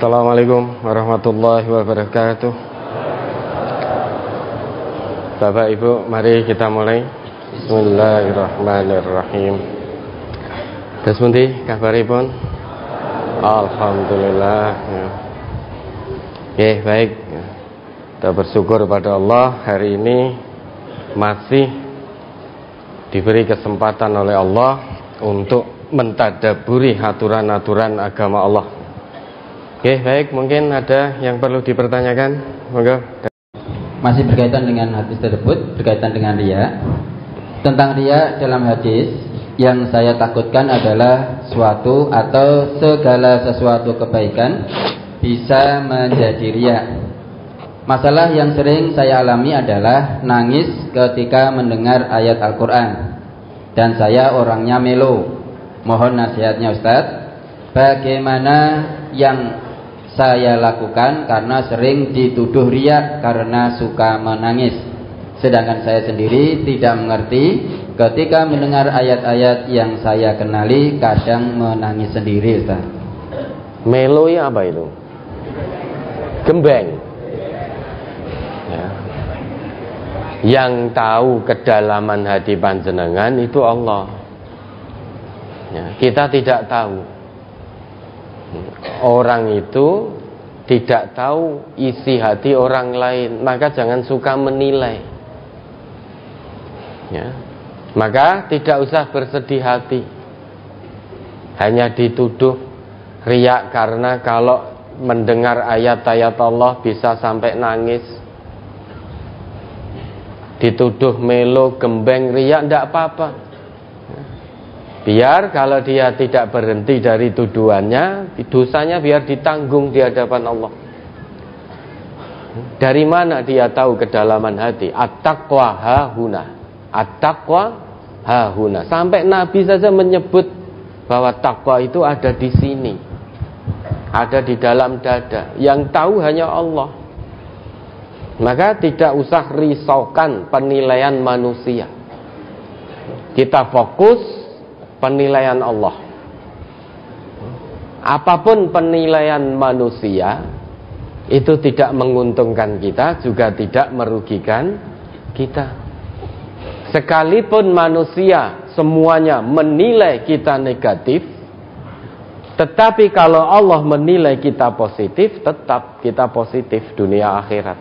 Assalamualaikum warahmatullahi wabarakatuh. Bapak Ibu, mari kita mulai. Bismillahirrahmanirrahim. Terus pundi kabaripun? Alhamdulillah. Oke, baik. Kita bersyukur pada Allah hari ini masih diberi kesempatan oleh Allah untuk mentadaburi aturan-aturan agama Allah. Oke, baik, mungkin ada yang perlu dipertanyakan? Monggo. Masih berkaitan dengan hadis tersebut, berkaitan dengan riya. Tentang riya dalam hadis, yang saya takutkan adalah suatu atau segala sesuatu kebaikan bisa menjadi riya. Masalah yang sering saya alami adalah nangis ketika mendengar ayat Al-Quran. Dan saya orangnya melo. Mohon nasihatnya Ustaz, bagaimana yang saya lakukan karena sering dituduh riya karena suka menangis. Sedangkan saya sendiri tidak mengerti, ketika mendengar ayat-ayat yang saya kenali kadang menangis sendiri, Ustaz. Melo ya apa itu? Gembeng. Ya. Yang tahu kedalaman hati panjenengan itu Allah. Ya, kita tidak tahu. Orang itu tidak tahu isi hati orang lain, maka jangan suka menilai. Ya. Maka tidak usah bersedih hati. Hanya dituduh riya karena kalau mendengar ayat-ayat Allah bisa sampai nangis. Dituduh melo, gembeng, riya, tidak apa-apa. Biar kalau dia tidak berhenti dari tuduhannya, dosanya biar ditanggung di hadapan Allah. Dari mana dia tahu kedalaman hati? At-taqwa hahuna. At-taqwa hahuna. Sampai Nabi saja menyebut bahwa takwa itu ada di sini. Ada di dalam dada. Yang tahu hanya Allah. Maka tidak usah risaukan penilaian manusia. Kita fokus penilaian Allah. Apapun penilaian manusia itu tidak menguntungkan kita, juga tidak merugikan kita. Sekalipun manusia semuanya menilai kita negatif, tetapi kalau Allah menilai kita positif, tetap kita positif dunia akhirat.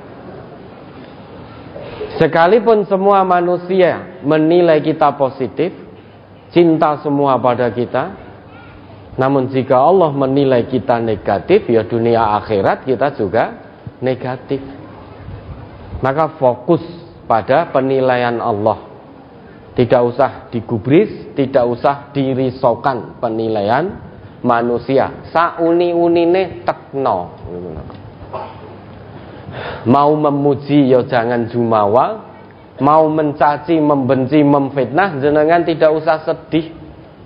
Sekalipun semua manusia menilai kita positif, cinta semua pada kita, namun jika Allah menilai kita negatif, ya dunia akhirat kita juga negatif. Maka fokus pada penilaian Allah. Tidak usah digubris, tidak usah dirisaukan penilaian manusia. Sauni-unine tekno. Mau memuji ya jangan jumawa, mau mencaci, membenci, memfitnah, jenengan tidak usah sedih.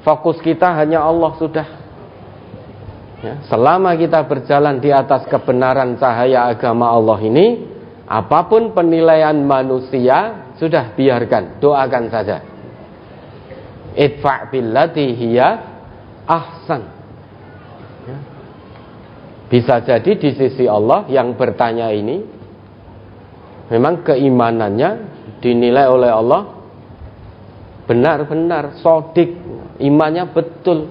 Fokus kita hanya Allah sudah. Ya, selama kita berjalan di atas kebenaran cahaya agama Allah ini, apapun penilaian manusia, sudah biarkan, doakan saja. Idfa' billati hiya ahsan. Ya. Bisa jadi di sisi Allah yang bertanya ini memang keimanannya dinilai oleh Allah benar-benar sodik, imannya betul,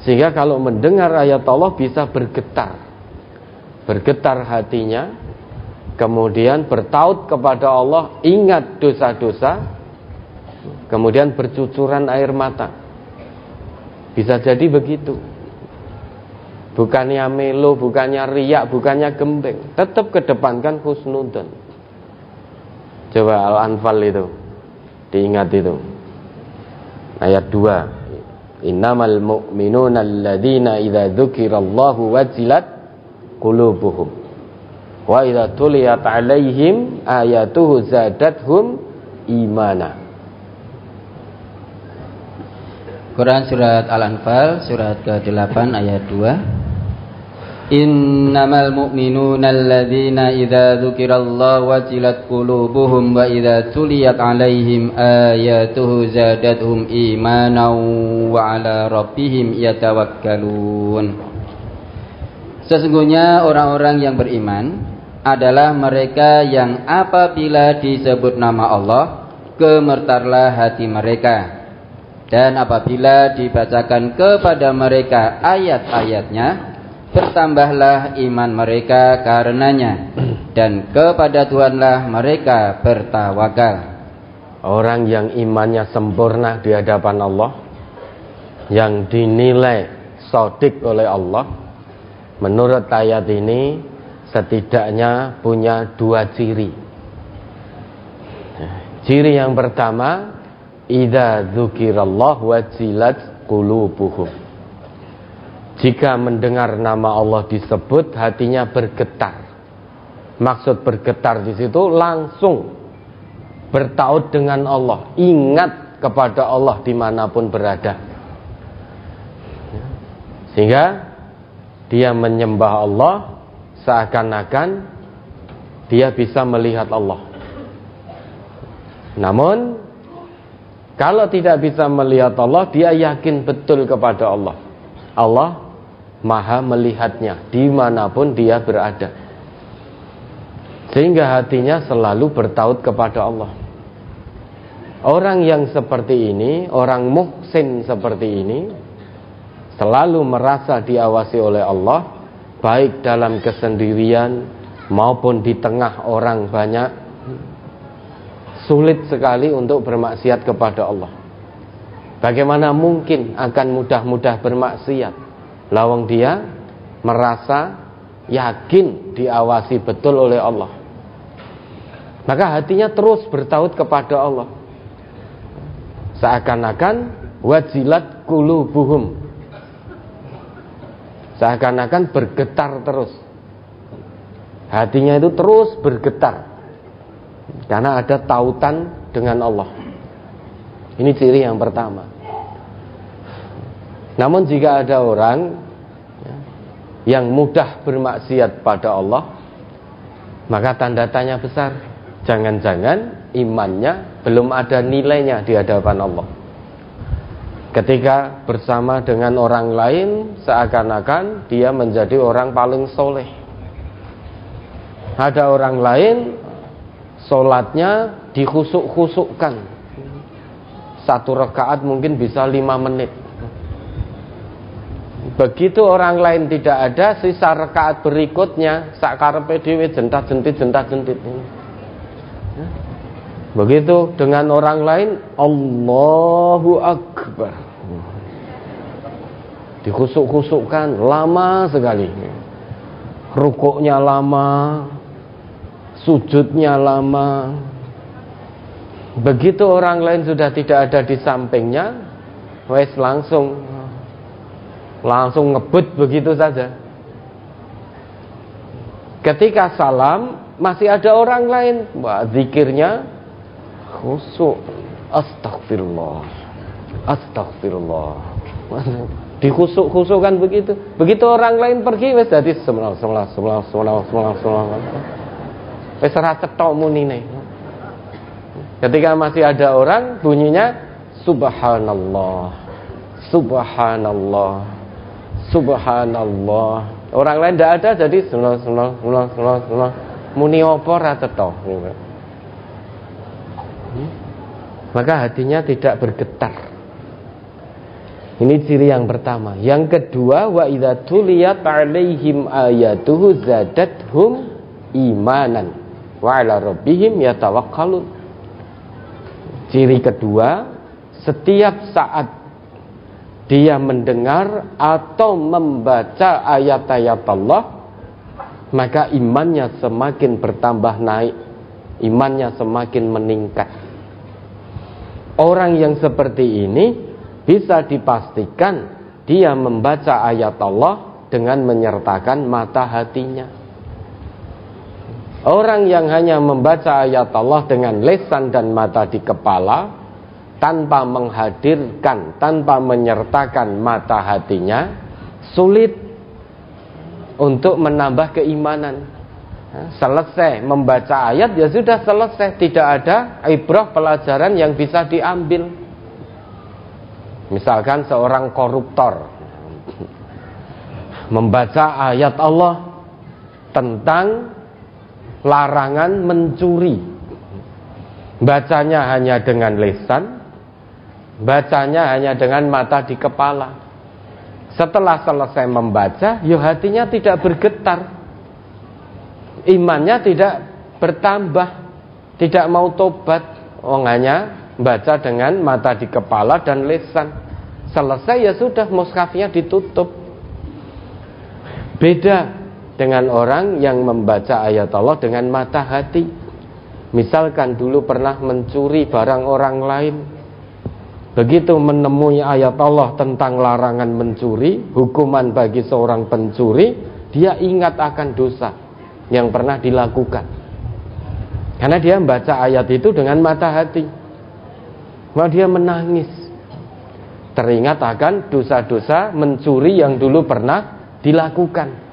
sehingga kalau mendengar ayat Allah bisa bergetar hatinya, kemudian bertaut kepada Allah, ingat dosa-dosa, kemudian bercucuran air mata. Bisa jadi begitu. Bukannya melo, bukannya riak, bukannya gembeng, tetap kedepankan husnudzon. Coba Al-Anfal itu diingat itu. Ayat 2. Innamal mu'minuna alladzina idza dzukirallahu wajilat qulubuhum wa idza tuliyat 'alaihim ayatuhu zadathum imana. Quran surat Al-Anfal surat ke-8 ayat 2. Innamal mu'minuna alladzina idza dzukirallahu wajilat qulubuhum wa idza tuliyat 'alaihim ayatuhu zadatuhum imanan wa 'ala rabbihim yatawakkalun. Sesungguhnya orang-orang yang beriman adalah mereka yang apabila disebut nama Allah, gemetarlah hati mereka. Dan apabila dibacakan kepada mereka ayat-ayatnya, bertambahlah iman mereka karenanya. Dan kepada Tuhanlah mereka bertawakal. Orang yang imannya sempurna di hadapan Allah, yang dinilai shadiq oleh Allah, menurut ayat ini setidaknya punya 2 ciri. Ciri yang pertama, idza dzukirallah wajilat qulubuhum. Jika mendengar nama Allah disebut, hatinya bergetar. Maksud bergetar di situ langsung bertaut dengan Allah, ingat kepada Allah dimanapun berada, sehingga dia menyembah Allah seakan-akan dia bisa melihat Allah. Namun kalau tidak bisa melihat Allah, dia yakin betul kepada Allah. Allah maha melihatnya dimanapun dia berada, sehingga hatinya selalu bertaut kepada Allah. Orang yang seperti ini, orang muhsin seperti ini, selalu merasa diawasi oleh Allah, baik dalam kesendirian maupun di tengah orang banyak. Sulit sekali untuk bermaksiat kepada Allah. Bagaimana mungkin akan mudah-mudah bermaksiat? Lawang dia merasa yakin diawasi betul oleh Allah. Maka hatinya terus bertaut kepada Allah, seakan-akan wajilat qulubuhum, seakan-akan bergetar terus. Hatinya itu terus bergetar karena ada tautan dengan Allah. Ini ciri yang pertama. Namun jika ada orang yang mudah bermaksiat pada Allah, maka tanda tanya besar. Jangan-jangan imannya belum ada nilainya di hadapan Allah. Ketika bersama dengan orang lain, seakan-akan dia menjadi orang paling soleh. Ada orang lain sholatnya dikhusuk-khusukkan, 1 rakaat mungkin bisa 5 menit. Begitu orang lain tidak ada, sisa rakaat berikutnya sakarepe dhewe jentat-jentit. Begitu dengan orang lain, Allahu Akbar, dikhusuk-khusukkan lama sekali, rukuknya lama, sujudnya lama. Begitu orang lain sudah tidak ada di sampingnya, wes langsung ngebut begitu saja. Ketika salam masih ada orang lain, wah, zikirnya khusyuk, astagfirullah, dikhusuk-khusukkan begitu. Begitu orang lain pergi, wes jadi semelah. Wes ora cetok munine. Ketika masih ada orang, bunyinya subhanallah, subhanallah, subhanallah. Orang lain tidak ada, jadi semelah. Muni apa ora cetok. Maka hatinya tidak bergetar. Ini ciri yang pertama. Yang kedua, wa idza tuliyat 'alaihim ayatuhu zadathum imanan wa 'ala rabbihim yatawakkalun. Ciri kedua, setiap saat dia mendengar atau membaca ayat-ayat Allah, maka imannya semakin bertambah naik, imannya semakin meningkat. Orang yang seperti ini bisa dipastikan dia membaca ayat Allah dengan menyertakan mata hatinya. Orang yang hanya membaca ayat Allah dengan lisan dan mata di kepala, tanpa menghadirkan, tanpa menyertakan mata hatinya, sulit untuk menambah keimanan. Selesai membaca ayat, ya sudah selesai, tidak ada ibrah pelajaran yang bisa diambil. Misalkan seorang koruptor membaca ayat Allah tentang larangan mencuri. Bacanya hanya dengan lisan, bacanya hanya dengan mata di kepala. Setelah selesai membaca, ya hatinya tidak bergetar, imannya tidak bertambah, tidak mau tobat. Hanya baca dengan mata di kepala dan lisan. Selesai ya sudah, mushafnya ditutup. Beda dengan orang yang membaca ayat Allah dengan mata hati. Misalkan dulu pernah mencuri barang orang lain, begitu menemui ayat Allah tentang larangan mencuri, hukuman bagi seorang pencuri, dia ingat akan dosa yang pernah dilakukan, karena dia membaca ayat itu dengan mata hati. Maka dia menangis, teringat akan dosa-dosa mencuri yang dulu pernah dilakukan.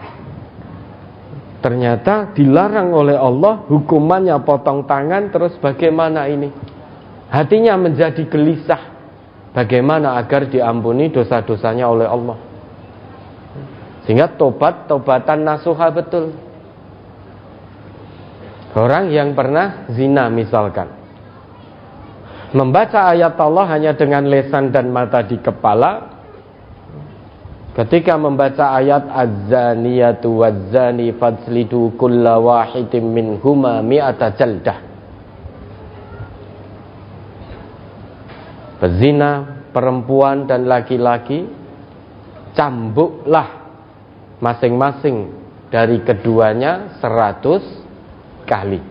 Ternyata dilarang oleh Allah, hukumannya potong tangan. Terus bagaimana ini? Hatinya menjadi gelisah, bagaimana agar diampuni dosa-dosanya oleh Allah. Sehingga tobatan nasuha betul. Orang yang pernah zina misalkan, membaca ayat Allah hanya dengan lisan dan mata di kepala. Ketika membaca ayat az-zaniyatu waz-zani fajlidu kulla wahidin minhuma mi'ata jaldah. Pezina perempuan dan laki-laki, cambuklah masing-masing dari keduanya 100 kali.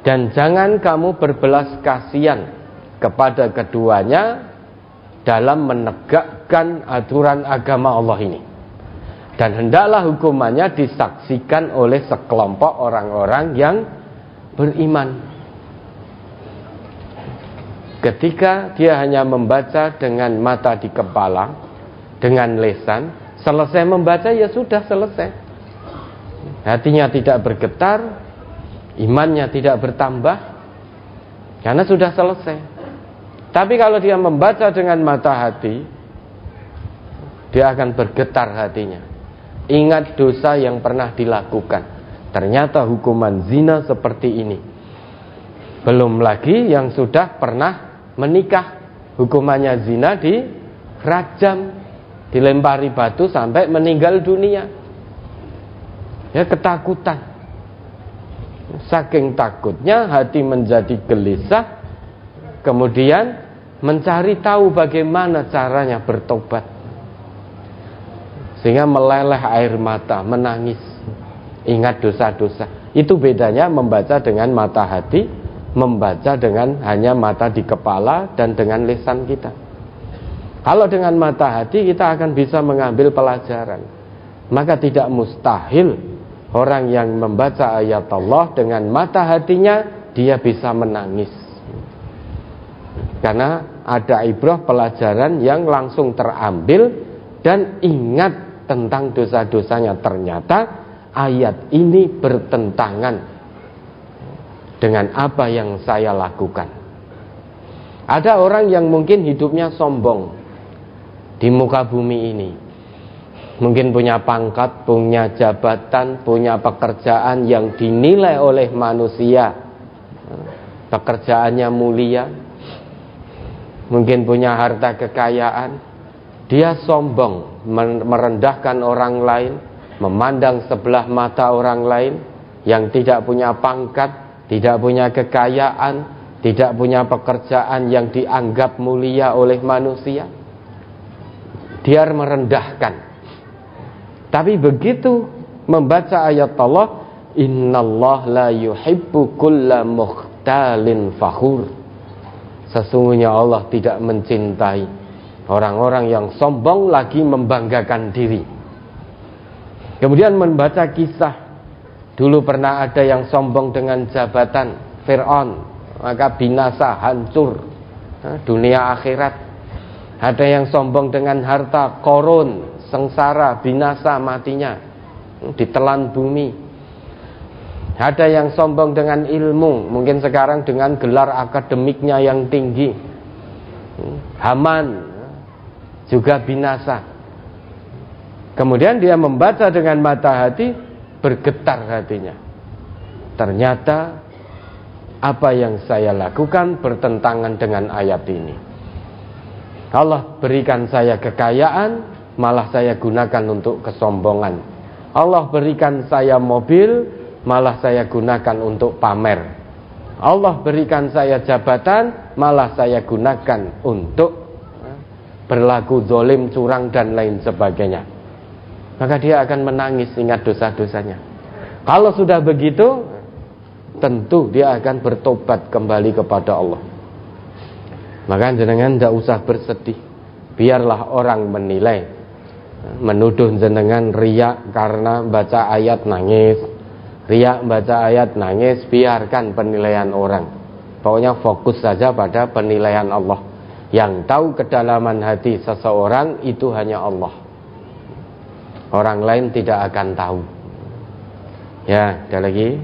Dan jangan kamu berbelas kasihan kepada keduanya dalam menegakkan aturan agama Allah ini. Dan hendaklah hukumannya disaksikan oleh sekelompok orang-orang yang beriman. Ketika dia hanya membaca dengan mata di kepala, dengan lisan, selesai membaca ya sudah selesai. Hatinya tidak bergetar, imannya tidak bertambah, karena sudah selesai. Tapi kalau dia membaca dengan mata hati, dia akan bergetar hatinya, ingat dosa yang pernah dilakukan. Ternyata hukuman zina seperti ini. Belum lagi yang sudah pernah menikah, hukumannya zina dirajam, dilempari batu sampai meninggal dunia. Ya, ketakutan. Saking takutnya hati menjadi gelisah, kemudian mencari tahu bagaimana caranya bertobat, sehingga meleleh air mata, menangis, ingat dosa-dosa. Itu bedanya membaca dengan mata hati, membaca dengan hanya mata di kepala dan dengan lisan kita. Kalau dengan mata hati kita akan bisa mengambil pelajaran. Maka tidak mustahil orang yang membaca ayat Allah dengan mata hatinya dia bisa menangis, karena ada ibrah pelajaran yang langsung terambil dan ingat tentang dosa-dosanya. Ternyata ayat ini bertentangan dengan apa yang saya lakukan. Ada orang yang mungkin hidupnya sombong di muka bumi ini, mungkin punya pangkat, punya jabatan, punya pekerjaan yang dinilai oleh manusia pekerjaannya mulia, mungkin punya harta kekayaan. Dia sombong, merendahkan orang lain, memandang sebelah mata orang lain yang tidak punya pangkat, tidak punya kekayaan, tidak punya pekerjaan yang dianggap mulia oleh manusia. Dia merendahkan. Tapi begitu membaca ayat Allah, innallaha la yuhibbu kulla mukhtalin fakhur, sesungguhnya Allah tidak mencintai orang-orang yang sombong lagi membanggakan diri. Kemudian membaca kisah, dulu pernah ada yang sombong dengan jabatan Fir'aun, maka binasa, hancur dunia akhirat. Ada yang sombong dengan harta, Korun, sengsara, binasa matinya, ditelan bumi. Ada yang sombong dengan ilmu, mungkin sekarang dengan gelar akademiknya yang tinggi. Haman juga binasa. Kemudian dia membaca dengan mata hati, bergetar hatinya. Ternyata apa yang saya lakukan bertentangan dengan ayat ini. Allah berikan saya kekayaan, malah saya gunakan untuk kesombongan. Allah berikan saya mobil, malah saya gunakan untuk pamer. Allah berikan saya jabatan, malah saya gunakan untuk berlaku zalim, curang dan lain sebagainya. Maka dia akan menangis ingat dosa-dosanya. Kalau sudah begitu, tentu dia akan bertobat kembali kepada Allah. Maka jenengan tidak usah bersedih. Biarlah orang menilai, menuduh jenengan riya karena baca ayat nangis, riya baca ayat nangis, biarkan penilaian orang. Pokoknya fokus saja pada penilaian Allah. Yang tahu kedalaman hati seseorang itu hanya Allah. Orang lain tidak akan tahu. Ya, ada lagi.